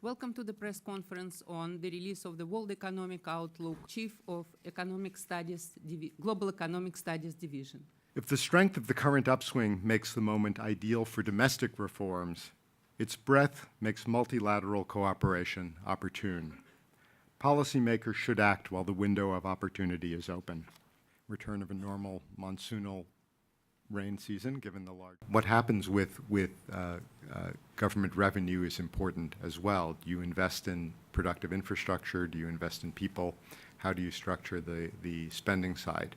Welcome to the press conference on the release of the World Economic Outlook, Chief of Economic Studies, Global Economic Studies Division. If the strength of the current upswing makes the moment ideal for domestic reforms, its breadth makes multilateral cooperation opportune. Policymakers should act while the window of opportunity is open. Return of a normal monsoonal rain season, given the large. What happens with government revenue is important as well. Do you invest in productive infrastructure? Do you invest in people? How do you structure the spending side?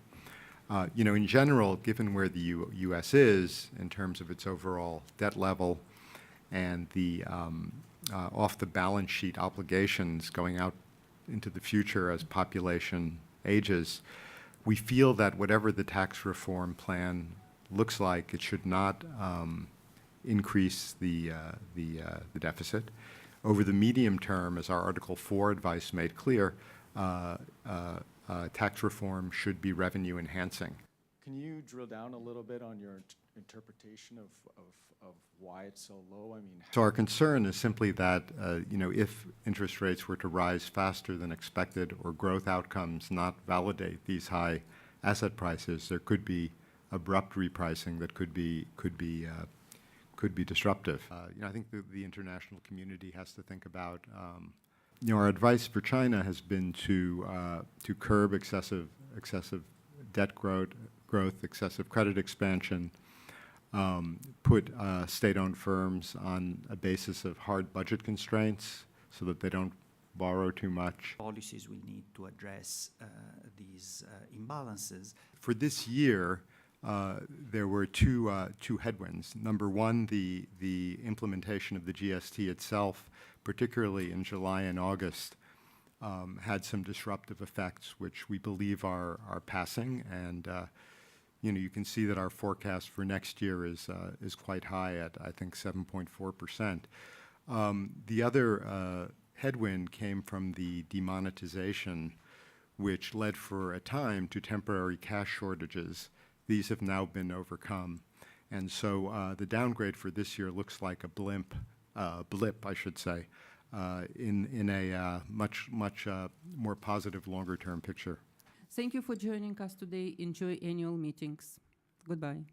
In general, given where the U.S. is in terms of its overall debt level and the off-the-balance sheet obligations going out into the future as population ages, we feel that whatever the tax reform plan looks like, it should not increase the deficit. Over the medium term, as our Article 4 advice made clear, tax reform should be revenue enhancing. Can you drill down a little bit on your interpretation of why it's so low? So our concern is simply that if interest rates were to rise faster than expected or growth outcomes not validate these high asset prices, there could be abrupt repricing that could be disruptive. I think the international community has to think about. Our advice for China has been to curb excessive debt growth, excessive credit expansion, put state-owned firms on a basis of hard budget constraints so that they don't borrow too much. Policies will need to address these imbalances. For this year, there were two headwinds. Number one, the implementation of the GST itself, particularly in July and August, had some disruptive effects, which we believe are passing. And you can see that our forecast for next year is quite high at, I think, 7.4%. The other headwind came from the demonetization, which led for a time to temporary cash shortages. These have now been overcome. And so the downgrade for this year looks like a blip, I should say, in a much more positive longer-term picture. Thank you for joining us today. Enjoy annual meetings. Goodbye.